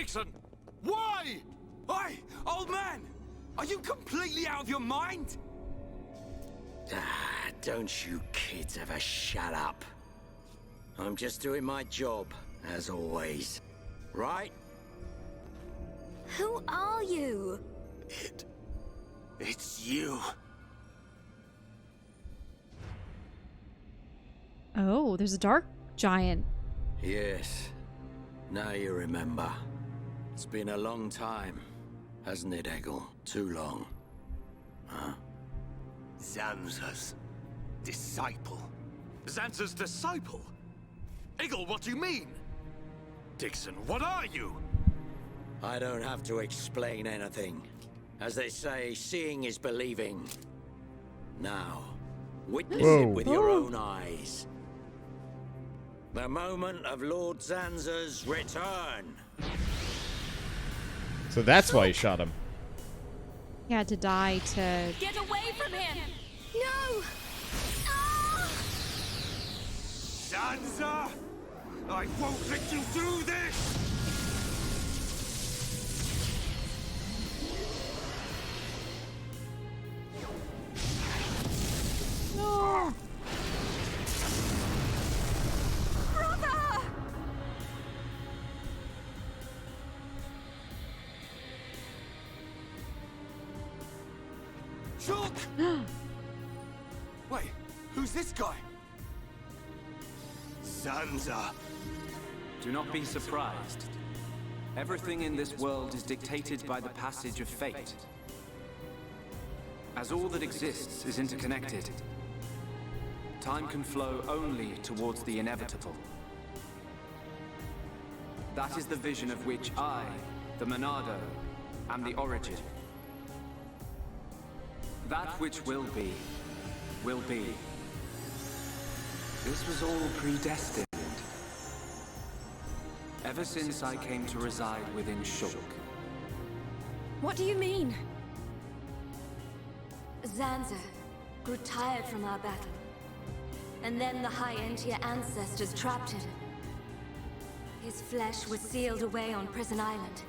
Dixon? Why? Oi, old man! Are you completely out of your mind? Don't you kids ever shut up. I'm just doing my job, as always. Right? Who are you? It's you. Oh, there's a dark giant. Yes. Now you remember. It's been a long time, hasn't it, Eggle? Too long. Huh? Zanza's disciple. Zanza's disciple? Eggle, what do you mean? Dixon, what are you? I don't have to explain anything. As they say, seeing is believing. Now, witness it with your own eyes. The moment of Lord Zanza's return. So that's why he shot him. He had to die to... Get away from him! No! Ah! Zanza! I won't let you do this! No! Brother! Shulk! Wait, who's this guy? Zanza. Do not be surprised. Everything in this world is dictated by the passage of fate. As all that exists is interconnected, time can flow only towards the inevitable. That is the vision of which I, the Monado, am the origin. That which will be, will be. This was all predestined. Ever since I came to reside within Shulk. What do you mean? Zanza grew tired from our battle. And then the High Entia ancestors trapped him. His flesh was sealed away on Prison Island.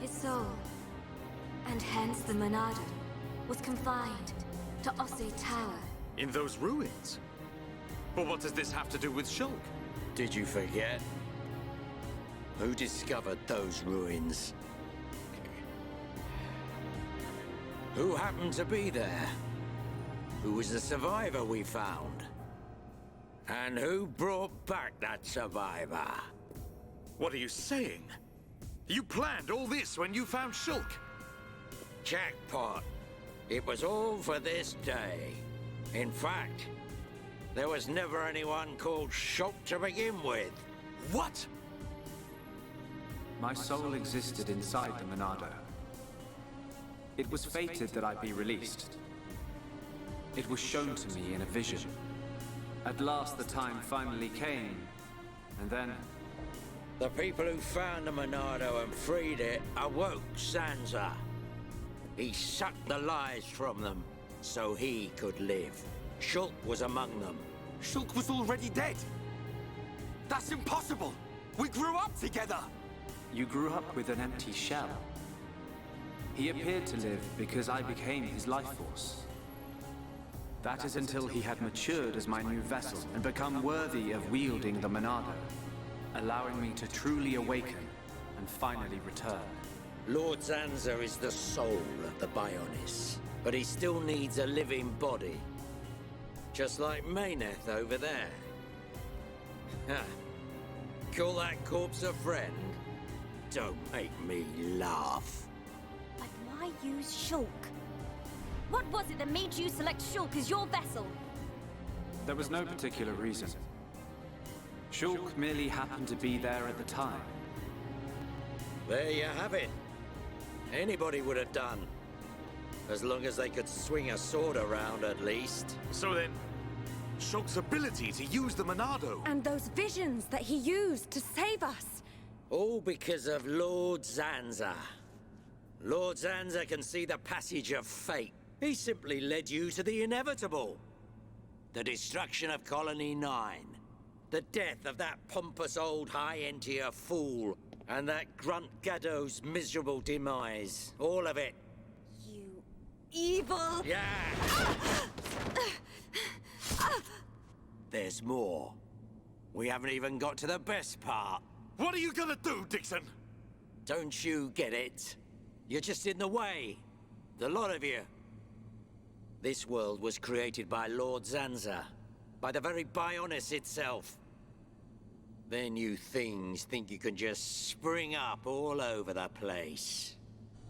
His soul, and hence the Monado, was confined to Osse Tower. In those ruins? But what does this have to do with Shulk? Did you forget? Who discovered those ruins? Who happened to be there? Who was the survivor we found? And who brought back that survivor? What are you saying? You planned all this when you found Shulk? Jackpot. It was all for this day. In fact, there was never anyone called Shulk to begin with. What? My soul existed inside the Monado. It was fated that I be released. It was shown to me in a vision. At last the time finally came, and then... The people who found the Monado and freed it awoke Zanza. He sucked the lives from them, so he could live. Shulk was among them. Shulk was already dead. That's impossible. We grew up together. You grew up with an empty shell. He appeared to live because I became his life force. That is until he had matured as my new vessel and become worthy of wielding the Monado, allowing me to truly awaken and finally return. Lord Zanza is the soul of the Bionis, but he still needs a living body. Just like Meyneth over there. Ha! Call that corpse a friend? Don't make me laugh. But why use Shulk? What was it that made you select Shulk as your vessel? There was no particular reason. Shulk merely happened to be there at the time. There you have it. Anybody would have done. As long as they could swing a sword around, at least. So then, Shulk's ability to use the Monado. And those visions that he used to save us. All because of Lord Zanza. Lord Zanza can see the passage of fate. He simply led you to the inevitable. The destruction of Colony 9. The death of that pompous old High Entia fool, And that grunt Gaddo's miserable demise. All of it. You evil! Yeah! There's more. We haven't even got to the best part. What are you gonna do, Dixon? Don't you get it? You're just in the way. The lot of you. This world was created by Lord Zanza. By the very Bionis itself. Then you things think you can just spring up all over the place.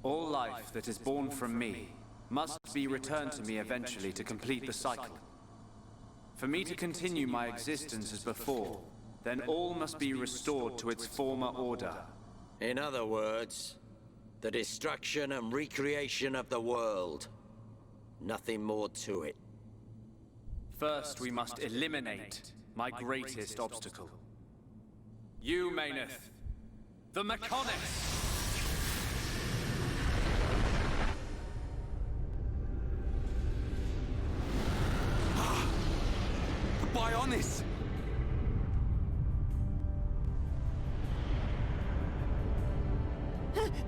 All life that is born from me must be returned to me eventually to complete the cycle. For me to continue my existence as before, then all must be restored to its former order. In other words, the destruction and recreation of the world. Nothing more to it. First, we must eliminate my greatest obstacle. You, Meyneth, the menace. Bionis!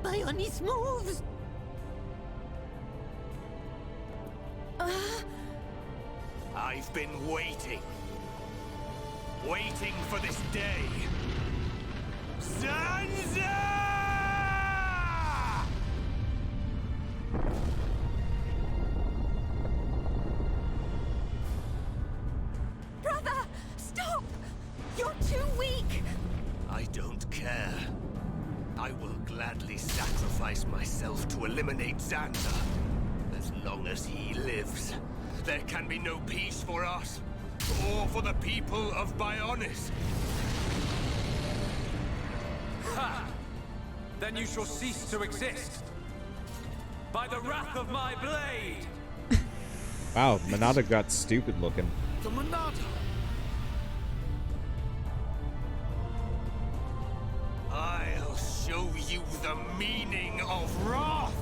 Bionis moves! I've been waiting. Waiting for this day. Zanza! Brother! Stop! You're too weak! I don't care. I will gladly sacrifice myself to eliminate Zanza. As long as he lives, there can be no peace for us, or for the people of Bionis. Ha! Then you shall cease to exist. By the wrath of my blade! Wow, Monado got stupid looking. The Monado! I'll show you the meaning of wrath!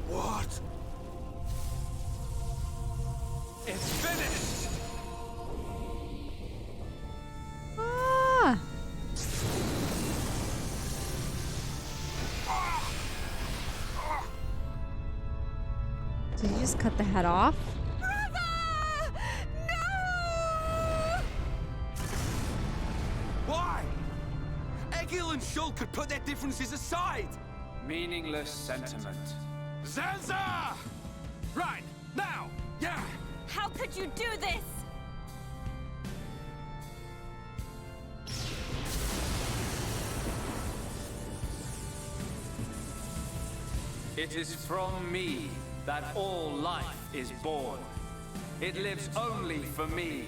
What? It's finished! Ah! Did you just cut the head off? Why? Egil and Shulk could put their differences aside! Meaningless sentiment. Zanza! Right, now! Yeah! How could you do this? It is from me that all life is born. It lives only for me.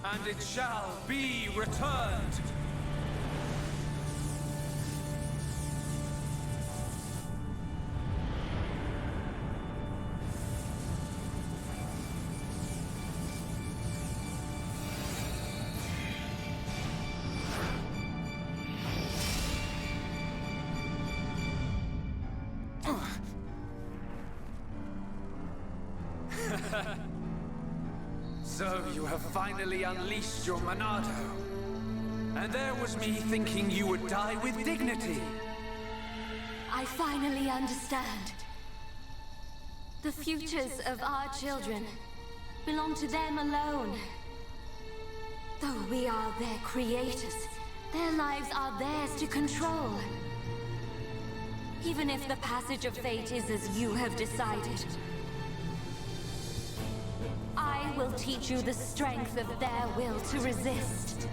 And it shall be returned. So you have finally unleashed your Monado. And there was me thinking you would die with dignity. I finally understand. The futures of our children belong to them alone. Though we are their creators, their lives are theirs to control. Even if the passage of fate is as you have decided, I will teach you the strength of their will to resist.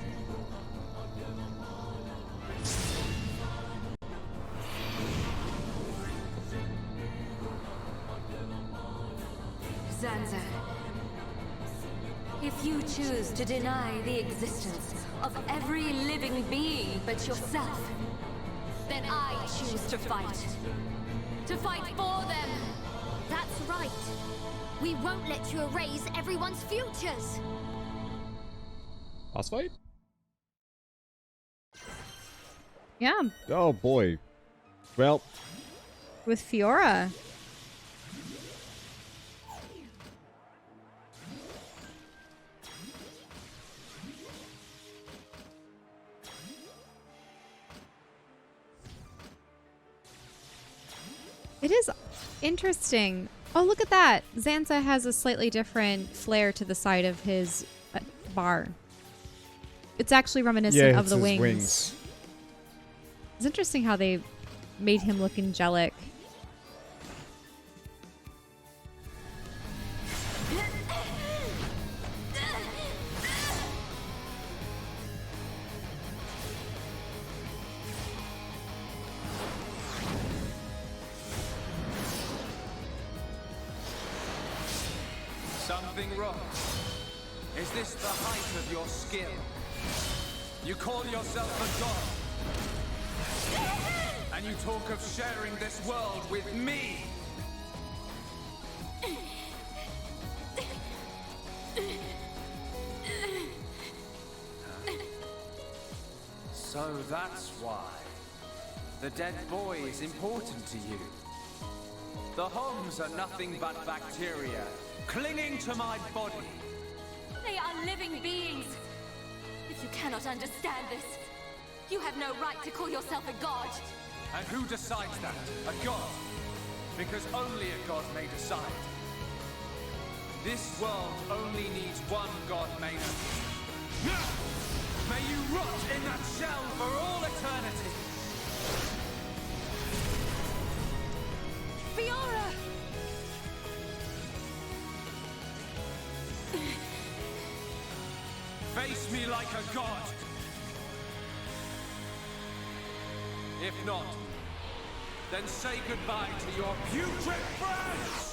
Zanza, if you choose to deny the existence of every living being but yourself, then I choose to fight. To fight for them! That's right. We won't let you erase everyone's futures. Boss fight? Yeah, Oh boy. Well, with Fiora. It is interesting. Oh, look at that. Zanza has a slightly different flare to the side of his bar. It's actually reminiscent of the wings. It's interesting how they made him look angelic. Something wrong. Is this the height of your skill? You call yourself a god, and you talk of sharing this world with me. So that's why the dead boy is important to you. The Homs are nothing but bacteria clinging to my body. They are living beings. If you cannot understand this, you have no right to call yourself a god. And who decides that? A god? Because only a god may decide. This world only needs one god, Meyneth. May you rot in that shell for all eternity! Fiora! Face me like a god! If not, then say goodbye to your putrid friends!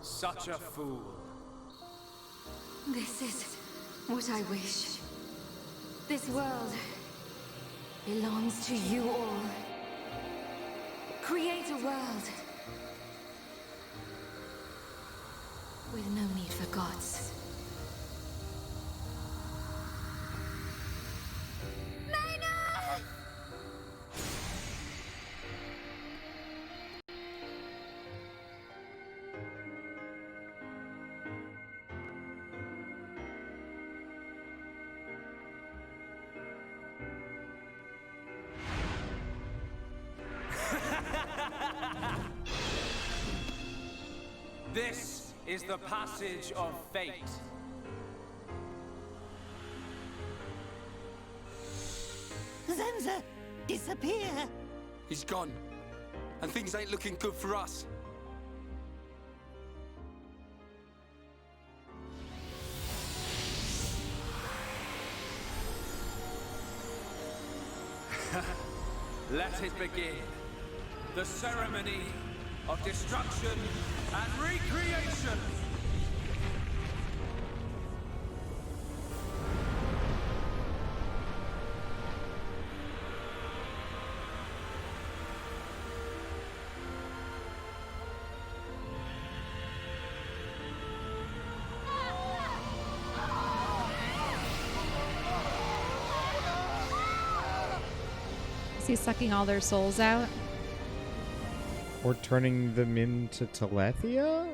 Such a fool. This is what I wish. This world belongs to you all. Create a world with no need for gods. This is the passage of fate. Zanza, disappear! He's gone, and things ain't looking good for us. Let it begin. The ceremony of destruction and recreation. Is he sucking all their souls out? Or turning them into Telethia?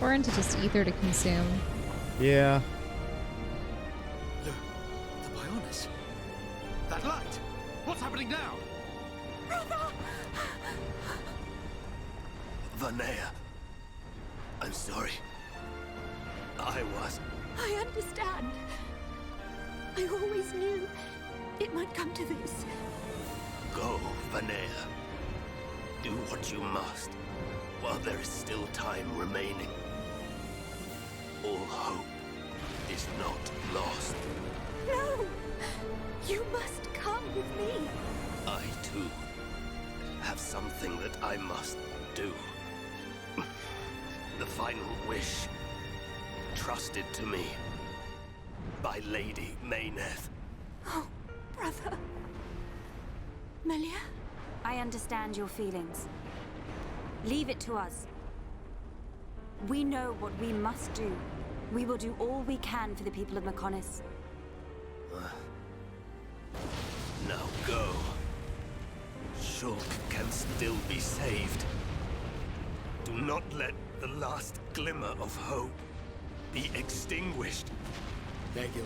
Or into just ether to consume? Yeah. The Bionis. That light! What's happening now? Vanea. I'm sorry. I understand. I always knew it might come to this. Go, Vanea. Do what you must, while there is still time remaining. All hope is not lost. No! You must come with me. I, too, have something that I must do. The final wish, trusted to me by Lady Meyneth. Oh, brother. Melia? I understand your feelings. Leave it to us. We know what we must do. We will do all we can for the people of Meyneth. Now go. Shulk can still be saved. Do not let the last glimmer of hope be extinguished. Egil,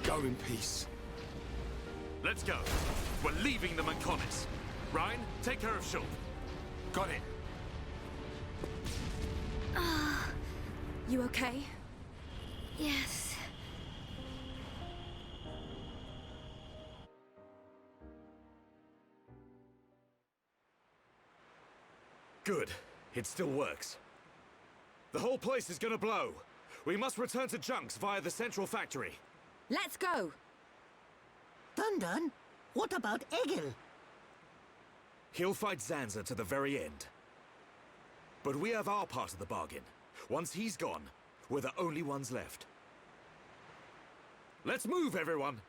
go in peace. Let's go. We're leaving the Meyneth. Ryan, take care of Shulk. Got it. You okay? Yes. Good. It still works. The whole place is gonna blow. We must return to Junks via the central factory. Let's go! Dun, what about Egil? He'll fight Zanza to the very end. But we have our part of the bargain. Once he's gone, we're the only ones left. Let's move, everyone!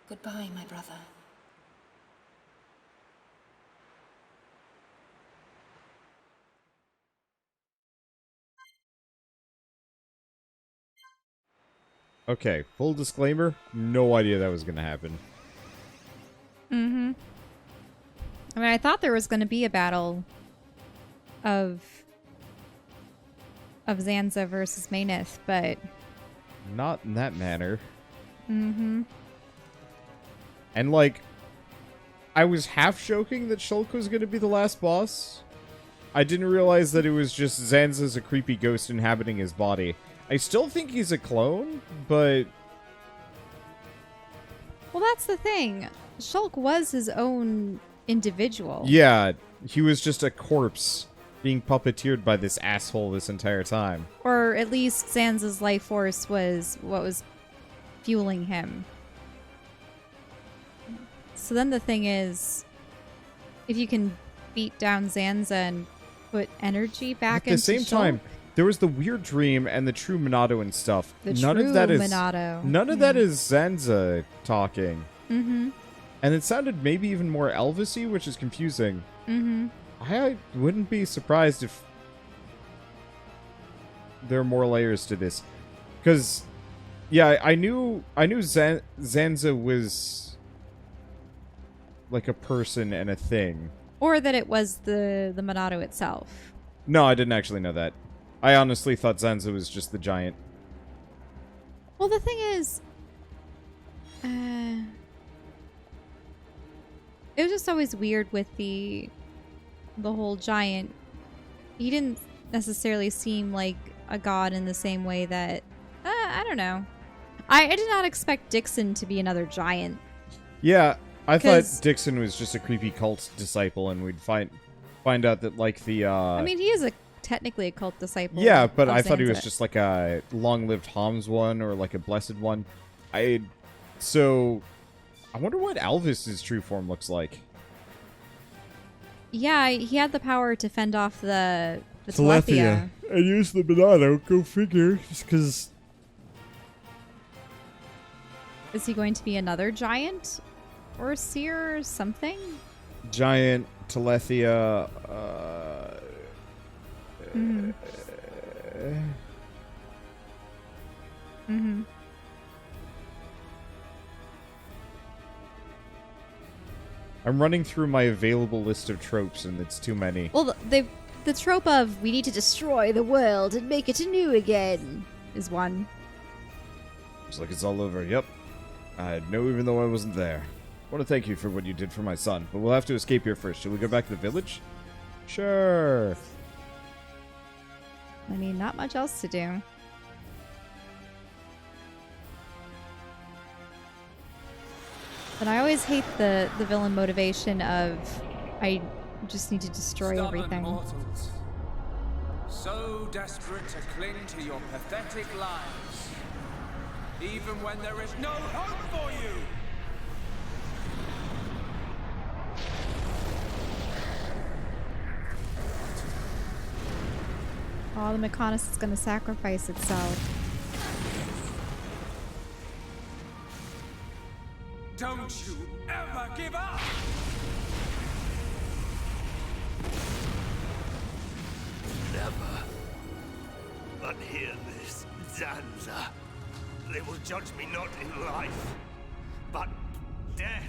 Goodbye, my brother. Okay, full disclaimer, no idea that was going to happen. Mm-hmm. I mean, I thought there was going to be a battle of Zanza versus Meyneth, but... Not in that manner. Mm-hmm. And, like, I was half joking that Shulk was going to be the last boss. I didn't realize that it was just Zanza's a creepy ghost inhabiting his body. I still think he's a clone, but... Well, that's the thing. Shulk was his own individual. Yeah, he was just a corpse being puppeteered by this asshole this entire time. Or at least Zanza's life force was what was fueling him. So then the thing is, if you can beat down Zanza and put energy back into At the same time, there was the weird dream and the true Monado and stuff. None of that is Zanza talking. Mm-hmm. And it sounded maybe even more Elvis-y, which is confusing. Mm-hmm. I wouldn't be surprised if there are more layers to this. Because, yeah, I knew Zanza was like a person and a thing. Or that it was the Monado itself. No, I didn't actually know that. I honestly thought Zanza was just the giant. Well, the thing is, it was just always weird with the whole giant. He didn't necessarily seem like a god in the same way that, I don't know. I did not expect Dixon to be another giant. Yeah, I thought Dixon was just a creepy cult disciple, and we'd find out that, like, the I mean, he is technically a cult disciple. Yeah, but I thought he was just like a long-lived Homs one or like a blessed one. So I wonder what Alvis's true form looks like. Yeah, he had the power to fend off the Telethia. And use the Monado, go figure, just because... Is he going to be another giant? Or a seer or something? Giant, Telethia, Mm-hmm. Mm-hmm. I'm running through my available list of tropes, and it's too many. Well, the trope of we need to destroy the world and make it anew again is one. Looks like it's all over. Yep. I know even though I wasn't there. I want to thank you for what you did for my son, but we'll have to escape here first. Shall we go back to the village? Sure. I mean, not much else to do. But I always hate the villain motivation of I just need to destroy everything. Mortals, so desperate to cling to your pathetic lives, even when there is no hope for you. Oh, the Meyneth is going to sacrifice itself. Don't you ever give up! Never. But hear this, Zanza. They will judge me not in life, but death.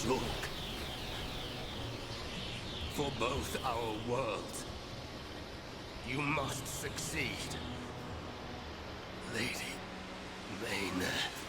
Shulk. For both our worlds, you must succeed. Lady Meyneth.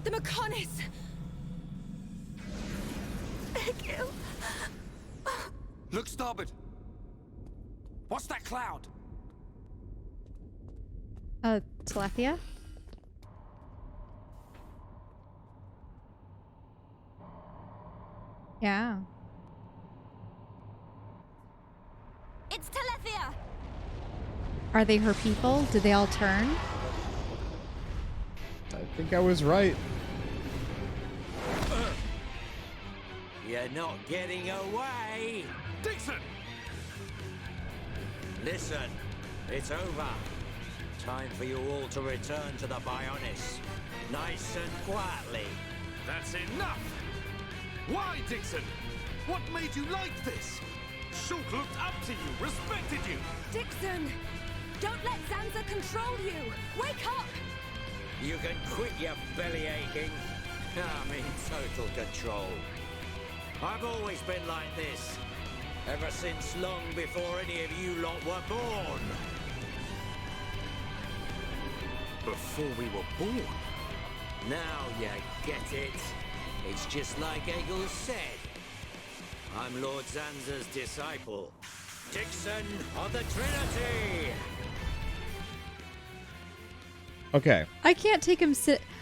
The Meyneth! Egil! Look starboard. What's that cloud? Telethia? Yeah. It's Telethia! Are they her people? Did they all turn? I think I was right. You're not getting away! Dixon! Listen, it's over. Time for you all to return to the Bionis. Nice and quietly. That's enough! Why, Dixon? What made you like this? Shulk looked up to you, respected you. Dixon! Don't let Zanza control you! Wake up! You can quit your belly aching. I'm in total control. I've always been like this. Ever since long before any of you lot were born. Before we were born? Now you get it. It's just like Egil said. I'm Lord Zanza's disciple. Dixon of the Trinity! Okay. I can't take him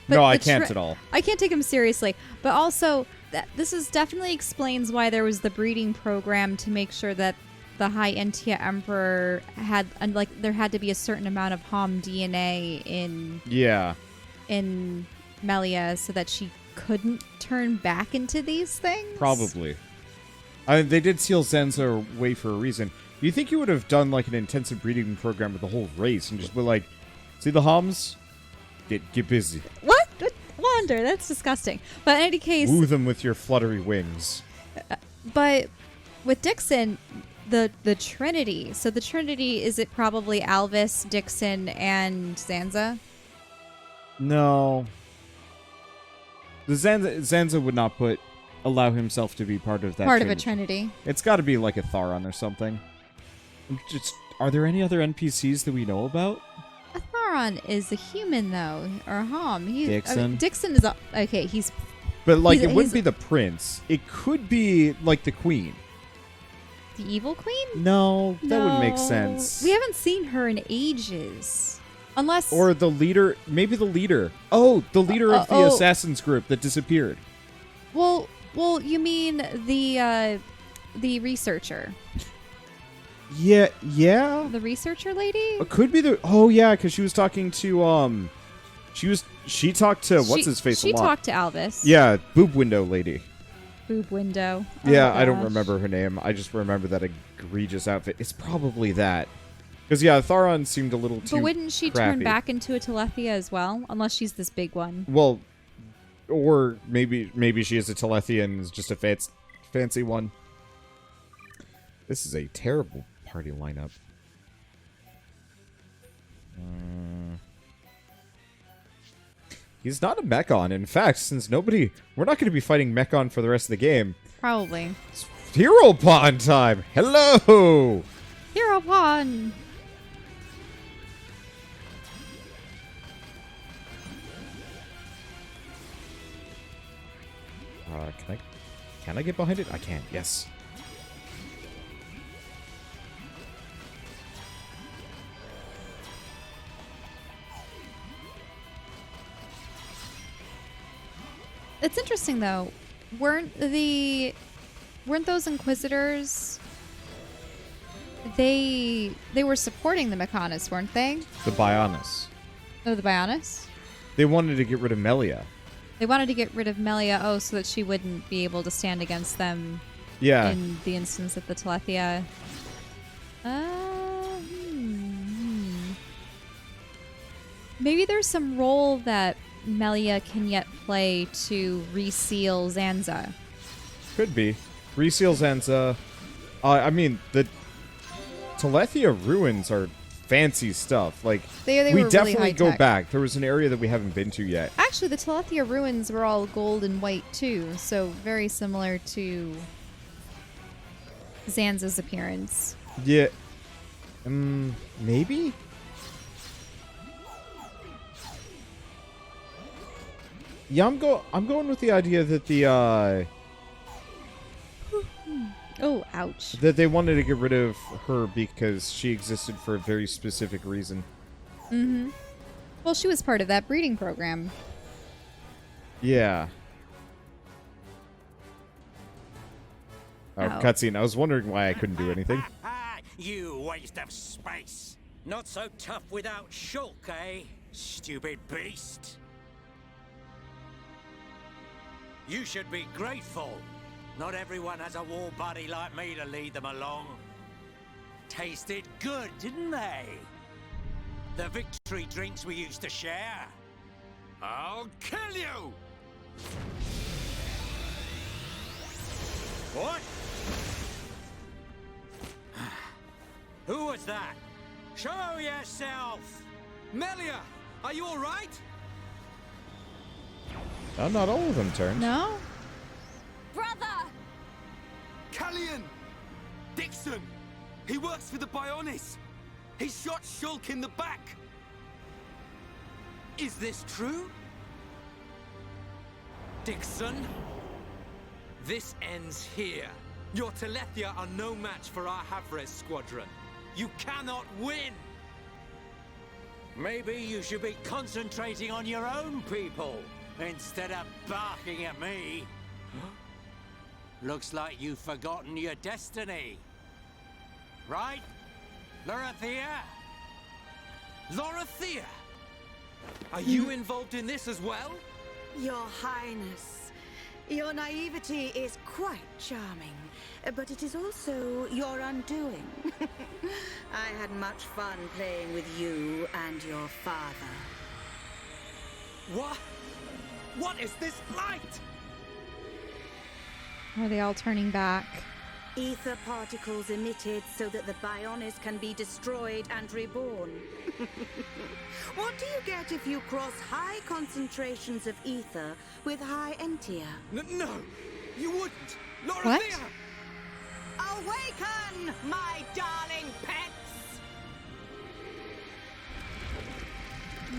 no, I can't at all. I can't take him seriously. But also, this is definitely explains why there was the breeding program to make sure that the High Entia Emperor had, there had to be a certain amount of Hom DNA in Melia so that she couldn't turn back into these things. Probably. They did seal Zanza away for a reason. Do you think you would have done like an intensive breeding program with the whole race and just be like, see the Homs? Get busy. What? Wander, that's disgusting. But in any case, woo them with your fluttery wings. But with Dixon, the Trinity. So the Trinity, is it probably Alvis, Dixon, and Zanza? No. The Zanza would not allow himself to be part of that. Part of a Trinity. It's got to be like a Tharon or something. Are there any other NPCs that we know about? A Tharon is a human, though, or a Hom. Dixon. Dixon is okay. He's, but like it wouldn't be the prince. It could be like the queen. The evil queen? No, that wouldn't make sense. We haven't seen her in ages, unless or the leader. Maybe the leader. Oh, the leader of the assassins group that disappeared. Well, you mean the researcher? Yeah. The researcher lady? It could be the. Oh yeah, because she was talking to She talked to what's his face a lot. She talked to Alvis. Yeah, boob window lady. Boob window. Oh yeah, I don't remember her name. I just remember that egregious outfit. It's probably that. Because yeah, Tharon seemed a little too. But wouldn't she crappy. turn back into a Telethia as well? Unless she's this big one. Well, or maybe she is a Telethia and is just a fancy one. This is a terrible party lineup. He's not a Mechon. In fact, since we're not going to be fighting Mechon for the rest of the game. Probably. It's Hero Pawn time. Hello. Hero Pawn. Can I get behind it? I can. Yes. It's interesting though. Weren't those Inquisitors? They were supporting the Mechanis, weren't they? The Bionis. Oh, the Bionis? They wanted to get rid of Melia. They wanted to get rid of Melia, so that she wouldn't be able to stand against them. Yeah. In the instance of the Telethia. Maybe there's some role that Melia can yet play to reseal Zanza. Could be. Reseal Zanza. I mean, the Telethia ruins are fancy stuff. Like, they we were definitely really go high-tech. back. There was an area that we haven't been to yet. Actually, the Telethia ruins were all gold and white too, so very similar to Zanza's appearance. Yeah. Maybe? Yeah, I'm going with the idea that the Oh, ouch. that they wanted to get rid of her because she existed for a very specific reason. Mm-hmm. Well, she was part of that breeding program. Yeah. Oh, Ow. cutscene. I was wondering why I couldn't do anything. You waste of space. Not so tough without Shulk, eh? Stupid beast. You should be grateful. Not everyone has a war buddy like me to lead them along. Tasted good, didn't they? The victory drinks we used to share. I'll kill you! What? Who was that? Show yourself! Melia, are you all right? Oh, not all of them turned. No? Brother! Callian! Dixon! He works for the Bionis! He shot Shulk in the back! Is this true? Dixon? This ends here. Your Telethia are no match for our Havres squadron. You cannot win! Maybe you should be concentrating on your own people instead of barking at me. Looks like you've forgotten your destiny. Right, Lorithia? Lorithia! Are you involved in this as well? Your Highness, your naivety is quite charming, but it is also your undoing. I had much fun playing with you and your father. What? What is this light? Are they all turning back? Ether particles emitted so that the Bionis can be destroyed and reborn. What do you get if you cross high concentrations of ether with high Entia? No, you wouldn't. Lorithia! What? Awaken, my darling pets!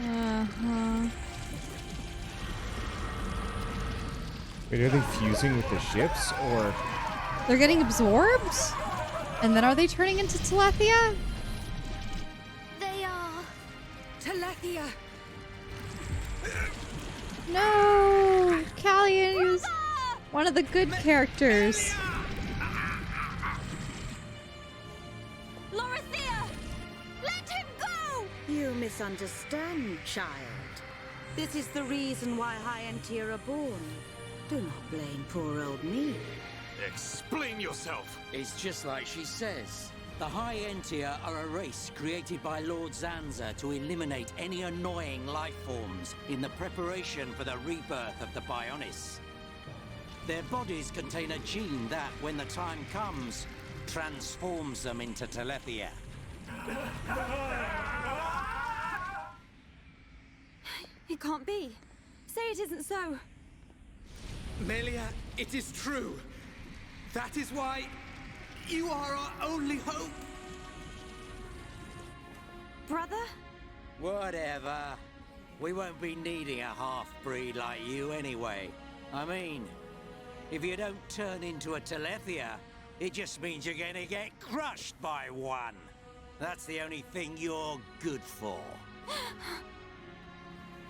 Uh-huh. Wait, are they fusing with the ships, or...? They're getting absorbed? And then are they turning into Telethia? They are. Telethia! No! Callian is one of the good characters. Lorithia! Let him go! You misunderstand, child. This is the reason why high Entia are born. Do not blame poor old me. Explain yourself! It's just like she says. The High Entia are a race created by Lord Zanza to eliminate any annoying life forms in the preparation for the rebirth of the Bionis. Their bodies contain a gene that, when the time comes, transforms them into Telethia. It can't be. Say it isn't so. Melia, it is true. That is why you are our only hope. Brother? Whatever. We won't be needing a half-breed like you anyway. I mean, If you don't turn into a Telethia, it just means you're gonna get crushed by one. That's the only thing you're good for.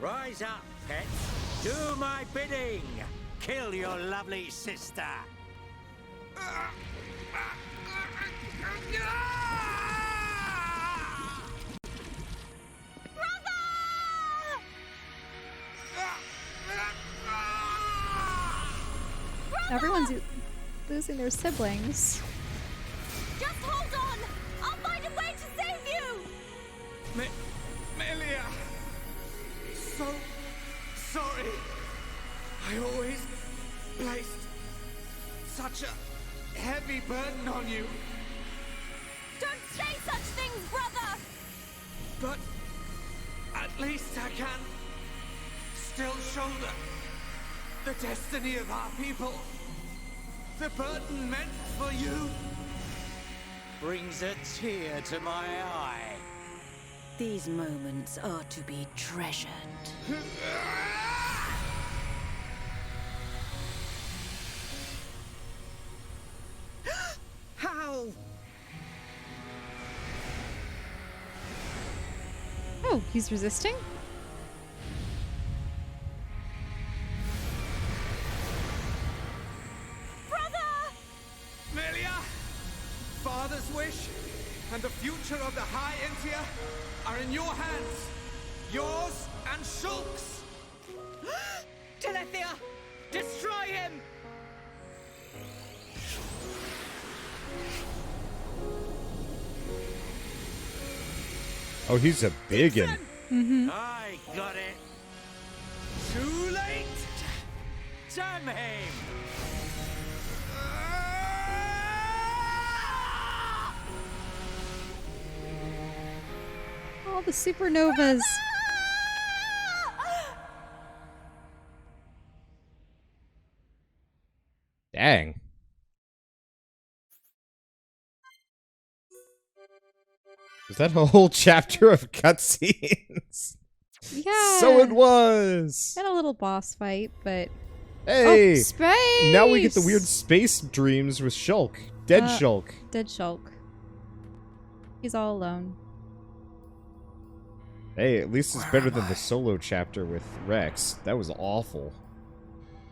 Rise up, pets. Do my bidding. Kill your lovely sister. Everyone's losing their siblings. Just hold on! I'll find a way to save you! Melia! So sorry. I always placed such a heavy burden on you. Don't say such things, brother! But at least I can still shoulder the destiny of our people. The burden meant for you Brings a tear to my eye. These moments are to be treasured. How? Oh, he's resisting? Melia! Father's wish and the future of the High Entia are in your hands. Yours and Shulk's. Telethia! Destroy him! Oh, he's a biggin. I got it. Too late. Damn him. All the supernovas. Dang. Was that a whole chapter of cutscenes? Yeah. So it was. Had a little boss fight, but Hey, oh, space! Now we get the weird space dreams with Shulk. Dead Shulk. Dead Shulk. He's all alone. Hey, at least it's better than the solo chapter with Rex. That was awful.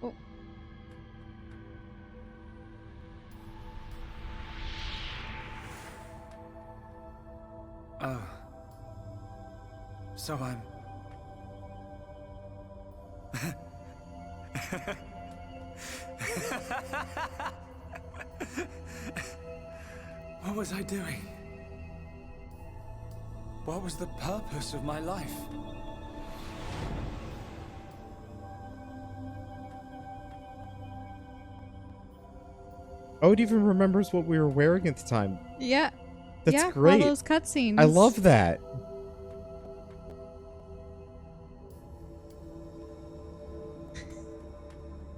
Oh. Oh. So I'm... What was I doing? What was the purpose of my life? Oh, it even remembers what we were wearing at the time. Yeah. That's yeah, great. All those cutscenes. I love that.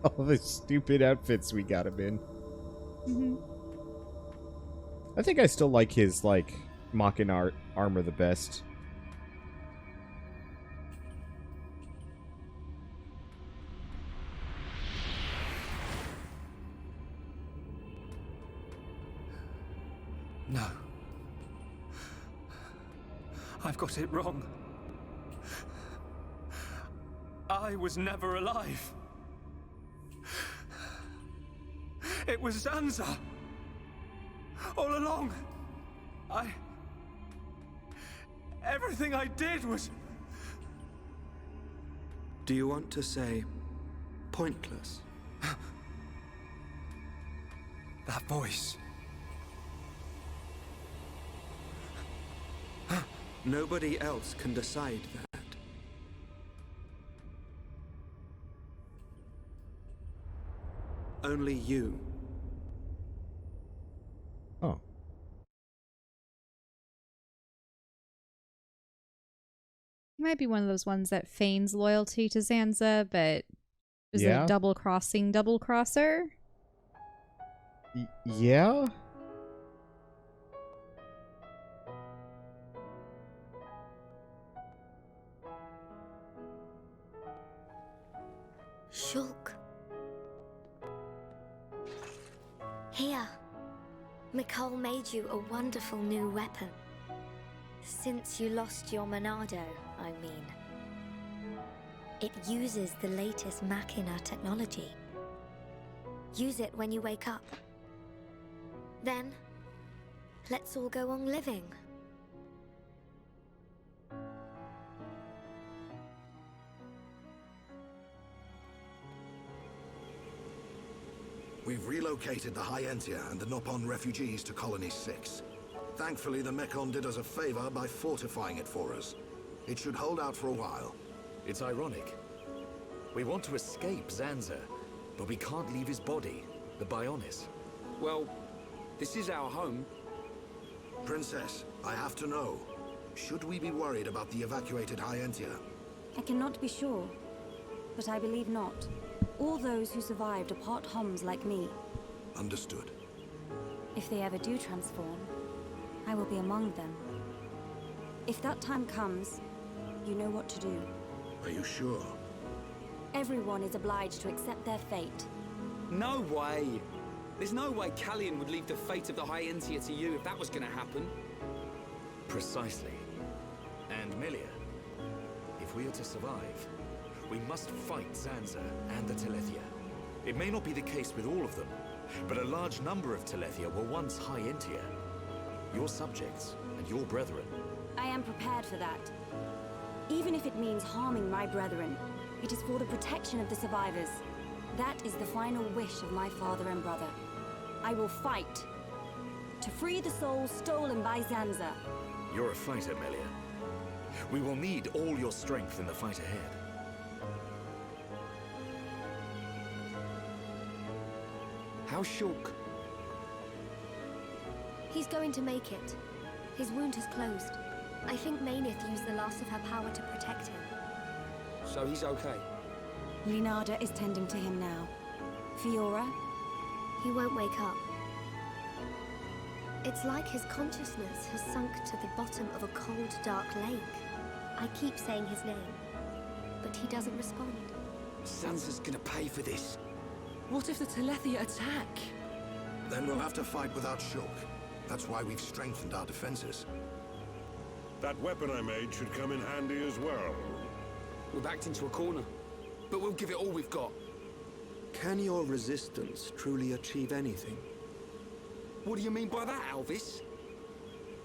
All the stupid outfits we got him in. I think I still like his, like, Mockin armor the best. No. I've got it wrong. I was never alive. It was Zanza. All along. Everything I did was... Do you want to say pointless? That voice. Nobody else can decide that. Only you. Oh. He might be one of those ones that feigns loyalty to Zanza, but is a double-crossing double-crosser? Yeah? Shulk. Mikol made you a wonderful new weapon. Since you lost your Monado, I mean. It uses the latest Machina technology. Use it when you wake up. Then, let's all go on living. We've relocated the High Entia and the Nopon refugees to Colony 6. Thankfully, the Mekon did us a favor by fortifying it for us. It should hold out for a while. It's ironic. We want to escape Zanza, but we can't leave his body, the Bionis. Well, this is our home. Princess, I have to know. Should we be worried about the evacuated High Entia? I cannot be sure, but I believe not. All those who survived are part Homs like me. Understood. If they ever do transform, I will be among them. If that time comes, you know what to do. Are you sure? Everyone is obliged to accept their fate. No way! There's no way Callian would leave the fate of the High Entia to you if that was gonna happen. Precisely. And Melia, if we are to survive, we must fight Zanza and the Telethia. It may not be the case with all of them, but a large number of Telethia were once High Entia. Your subjects and your brethren. I am prepared for that. Even if it means harming my brethren, it is for the protection of the survivors. That is the final wish of my father and brother. I will fight to free the souls stolen by Zanza. You're a fighter, Melia. We will need all your strength in the fight ahead. How's Shulk? He's going to make it. His wound has closed. I think Meyneth used the last of her power to protect him. So he's okay? Linada is tending to him now. Fiora? He won't wake up. It's like his consciousness has sunk to the bottom of a cold, dark lake. I keep saying his name, but he doesn't respond. Zanza's gonna pay for this. What if the Telethia attack? Then we'll have to fight without Shulk. That's why we've strengthened our defenses. That weapon I made should come in handy as well. We're backed into a corner, but we'll give it all we've got. Can your resistance truly achieve anything? What do you mean by that, Alvis?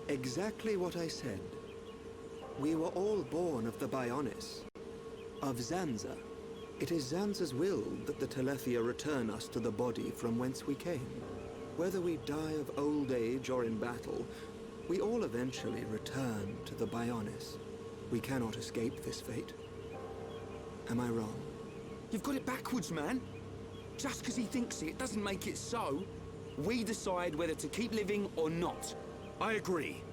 Exactly what I said. We were all born of the Bionis, of Zanza. It is Zanza's will that the Telethia return us to the body from whence we came. Whether we die of old age or in battle, we all eventually return to the Bionis. We cannot escape this fate. Am I wrong? You've got it backwards, man. Just because he thinks it doesn't make it so. We decide whether to keep living or not. I agree.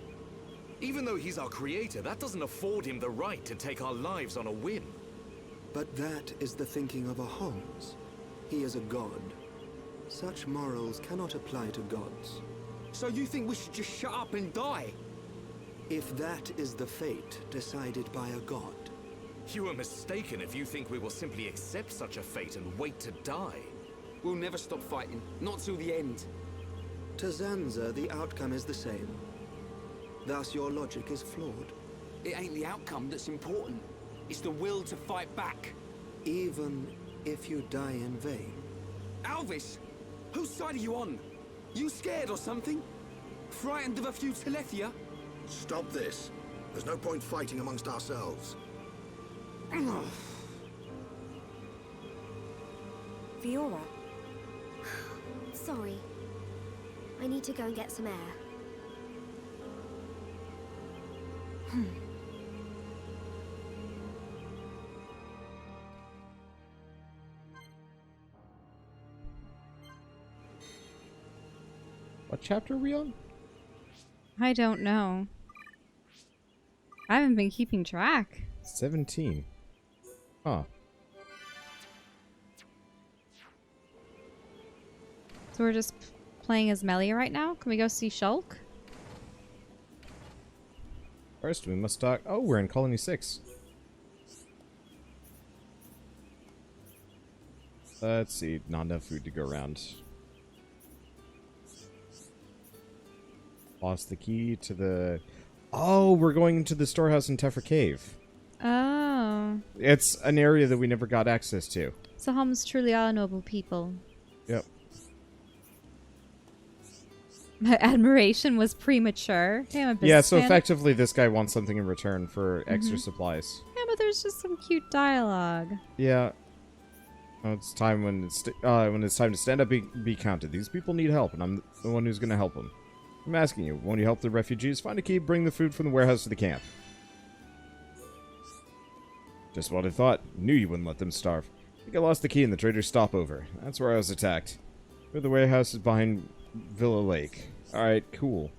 Even though he's our creator, that doesn't afford him the right to take our lives on a whim. But that is the thinking of a Homs. He is a god. Such morals cannot apply to gods. So you think we should just shut up and die? If that is the fate decided by a god. You are mistaken if you think we will simply accept such a fate and wait to die. We'll never stop fighting, not till the end. To Zanza, the outcome is the same. Thus, your logic is flawed. It ain't the outcome that's important. It's the will to fight back. Even if you die in vain. Alvis! Whose side are you on? You scared or something? Frightened of a few Telethia? Stop this. There's no point fighting amongst ourselves. Fiora? Sorry. I need to go and get some air. What chapter are we on? I don't know. I haven't been keeping track. 17. Huh. So we're just playing as Melia right now? Can we go see Shulk? First, we must talk. Oh, we're in Colony 6. Let's see. Not enough food to go around. Lost the key to the... Oh, we're going to the storehouse in Tephra Cave. Oh. It's an area that we never got access to. So Homs truly are noble people. Yep. My admiration was premature. Hey, I'm a yeah, so businessman. effectively this guy wants something in return for extra supplies. Yeah, but there's just some cute dialogue. Yeah. Oh, it's time when it's time to stand up, be counted. These people need help, and I'm the one who's going to help them. I'm asking you, won't you help the refugees? Find a key, bring the food from the warehouse to the camp. Just what I thought. Knew you wouldn't let them starve. I think I lost the key in the trader's stopover. That's where I was attacked. Where the warehouse is behind Villa Lake. Alright, cool.